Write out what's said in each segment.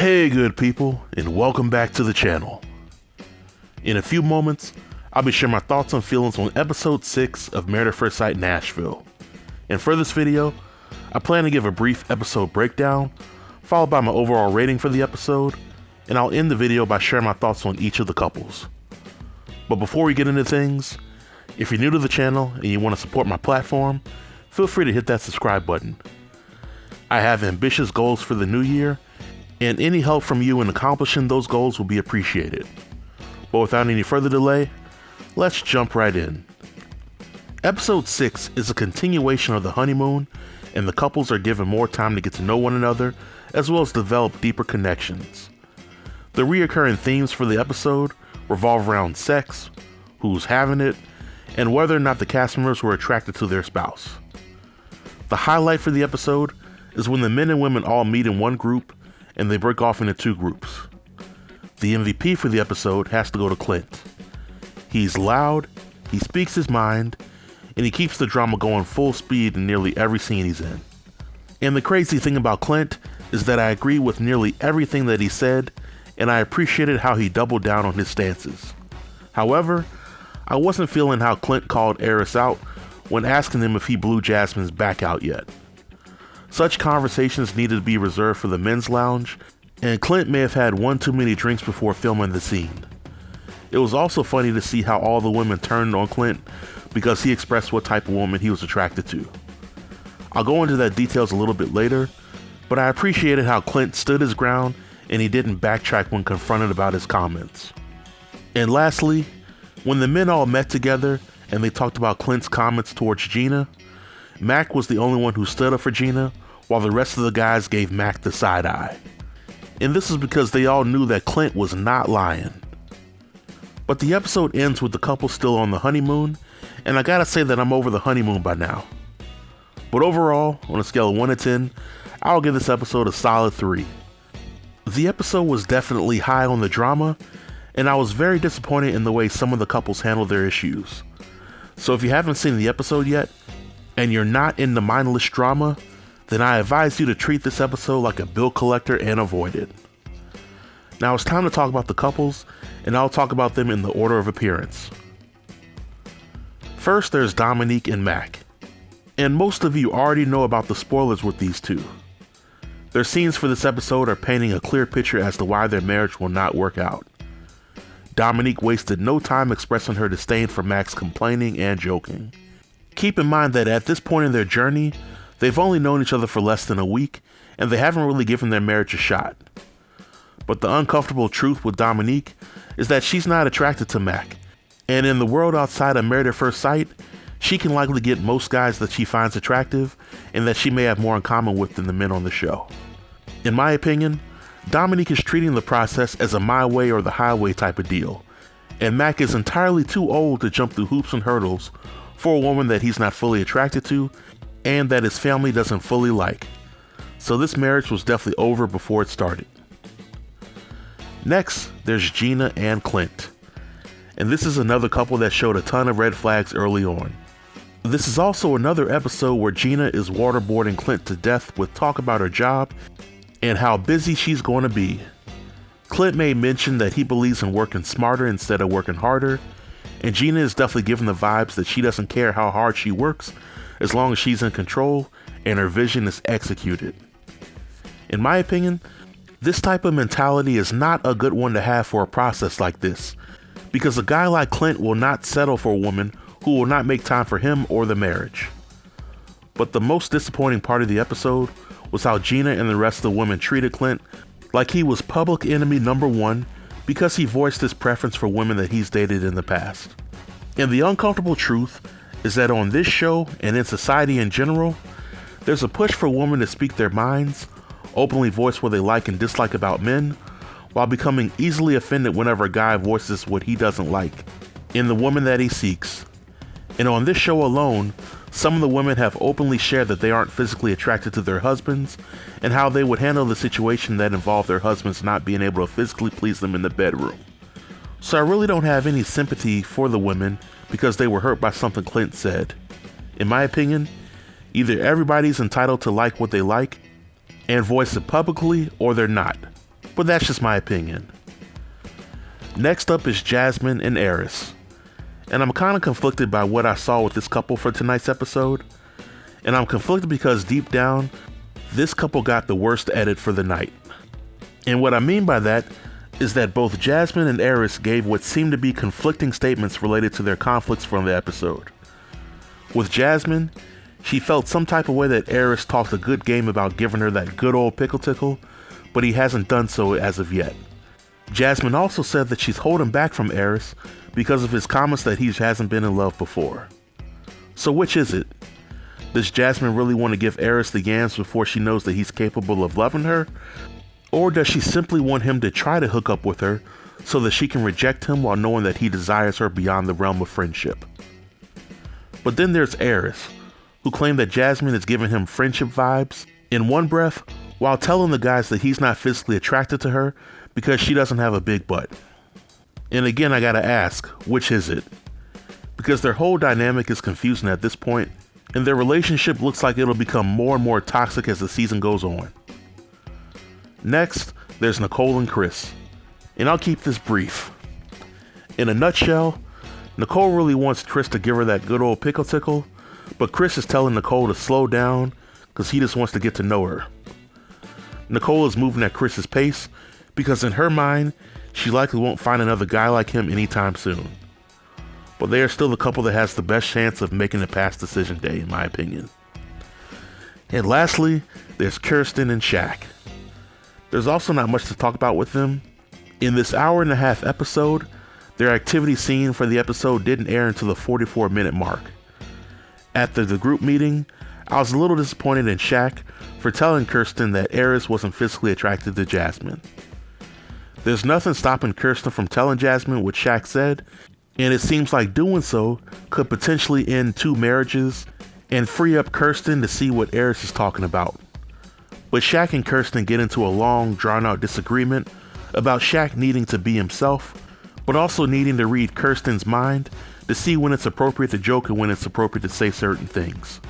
Hey good people, and welcome back to the channel. In a few moments, I'll be sharing my thoughts and feelings on episode 6 of Married at First Sight Nashville. And for this video, I plan to give a brief episode breakdown, followed by my overall rating for the episode, and I'll end the video by sharing my thoughts on each of the couples. But before we get into things, if you're new to the channel and you want to support my platform, feel free to hit that subscribe button. I have ambitious goals for the new year, and any help from you in accomplishing those goals will be appreciated. But without any further delay, let's jump right in. Episode 6 is a continuation of the honeymoon, and the couples are given more time to get to know one another, as well as develop deeper connections. The reoccurring themes for the episode revolve around sex, who's having it, and whether or not the cast members were attracted to their spouse. The highlight for the episode is when the men and women all meet in one group and they break off into two groups. The MVP for the episode has to go to Clint. He's loud, he speaks his mind, and he keeps the drama going full speed in nearly every scene he's in. And the crazy thing about Clint is that I agree with nearly everything that he said, and I appreciated how he doubled down on his stances. However, I wasn't feeling how Clint called Airris out when asking him if he blew Jasmine's back out yet. Such conversations needed to be reserved for the men's lounge, and Clint may have had one too many drinks before filming the scene. It was also funny to see how all the women turned on Clint because he expressed what type of woman he was attracted to. I'll go into that details a little bit later, but I appreciated how Clint stood his ground and he didn't backtrack when confronted about his comments. And lastly, when the men all met together and they talked about Clint's comments towards Gina, Mack was the only one who stood up for Gina, while the rest of the guys gave Mack the side eye. And this is because they all knew that Clint was not lying. But the episode ends with the couple still on the honeymoon, and I gotta say that I'm over the honeymoon by now. But overall, on a scale of 1 to 10, I'll give this episode a solid 3. The episode was definitely high on the drama, and I was very disappointed in the way some of the couples handled their issues. So if you haven't seen the episode yet, and you're not into mindless drama, then I advise you to treat this episode like a bill collector and avoid it. Now it's time to talk about the couples, and I'll talk about them in the order of appearance. First, there's Domynique and Mack. And most of you already know about the spoilers with these two. Their scenes for this episode are painting a clear picture as to why their marriage will not work out. Domynique wasted no time expressing her disdain for Mack's complaining and joking. Keep in mind that at this point in their journey, they've only known each other for less than a week, and they haven't really given their marriage a shot. But the uncomfortable truth with Domynique is that she's not attracted to Mack, and in the world outside of Married at First Sight, she can likely get most guys that she finds attractive and that she may have more in common with than the men on the show. In my opinion, Domynique is treating the process as a my way or the highway type of deal, and Mack is entirely too old to jump through hoops and hurdles for a woman that he's not fully attracted to and that his family doesn't fully like. So this marriage was definitely over before it started. Next, there's Gina and Clint. And this is another couple that showed a ton of red flags early on. This is also another episode where Gina is waterboarding Clint to death with talk about her job and how busy she's going to be. Clint made mention that he believes in working smarter instead of working harder, and Gina is definitely giving the vibes that she doesn't care how hard she works as long as she's in control and her vision is executed. In my opinion, this type of mentality is not a good one to have for a process like this, because a guy like Clint will not settle for a woman who will not make time for him or the marriage. But the most disappointing part of the episode was how Gina and the rest of the women treated Clint like he was public enemy number 1 because he voiced his preference for women that he's dated in the past. And the uncomfortable truth is that on this show and in society in general, there's a push for women to speak their minds, openly voice what they like and dislike about men, while becoming easily offended whenever a guy voices what he doesn't like in the woman that he seeks. And on this show alone, some of the women have openly shared that they aren't physically attracted to their husbands and how they would handle the situation that involved their husbands not being able to physically please them in the bedroom. So I really don't have any sympathy for the women because they were hurt by something Clint said. In my opinion, either everybody's entitled to like what they like and voice it publicly, or they're not. but that's just my opinion. Next up is Jasmine and Airris, and I'm kind of conflicted by what I saw with this couple for tonight's episode, and I'm conflicted because deep down, this couple got the worst edit for the night. And what I mean by that is that both Jasmine and Airris gave what seemed to be conflicting statements related to their conflicts from the episode. With Jasmine, she felt some type of way that Airris talked a good game about giving her that good old pickle tickle, but he hasn't done so as of yet. Jasmine also said that she's holding back from Airris because of his comments that he hasn't been in love before. So which is it? Does Jasmine really want to give Airris the yams before she knows that he's capable of loving her? Or does she simply want him to try to hook up with her so that she can reject him while knowing that he desires her beyond the realm of friendship? But then there's Airris, who claimed that Jasmine is giving him friendship vibes in one breath while telling the guys that he's not physically attracted to her because she doesn't have a big butt. And again, I gotta ask, which is it? Because their whole dynamic is confusing at this point, and their relationship looks like it'll become more and more toxic as the season goes on. Next, there's Nicole and Chris, and I'll keep this brief. In a nutshell, Nicole really wants Chris to give her that good old pickle tickle, but Chris is telling Nicole to slow down because he just wants to get to know her. Nicole is moving at Chris's pace because in her mind, she likely won't find another guy like him anytime soon. But they are still the couple that has the best chance of making it past decision day, in my opinion. And lastly, there's Kirsten and Shaq. There's also not much to talk about with them. In this hour-and-a-half episode, their activity scene for the episode didn't air until the 44-minute mark. After the group meeting, I was a little disappointed in Shaq for telling Kirsten that Airris wasn't physically attracted to Jasmine. There's nothing stopping Kirsten from telling Jasmine what Shaq said, and it seems like doing so could potentially end 2 marriages and free up Kirsten to see what Airris is talking about. But Shaq and Kirsten get into a long, drawn-out disagreement about Shaq needing to be himself, but also needing to read Kirsten's mind to see when it's appropriate to joke and when it's appropriate to say certain things.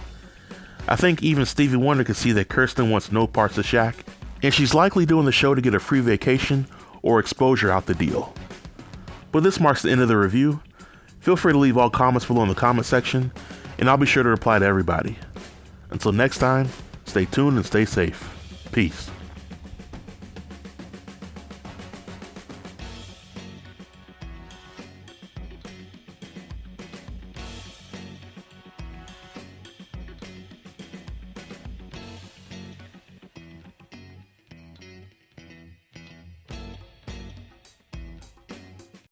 I think even Stevie Wonder could see that Kirsten wants no parts of Shaq, and she's likely doing the show to get a free vacation or exposure out the deal. But this marks the end of the review. Feel free to leave all comments below in the comment section, and I'll be sure to reply to everybody. Until next time, stay tuned and stay safe. Peace.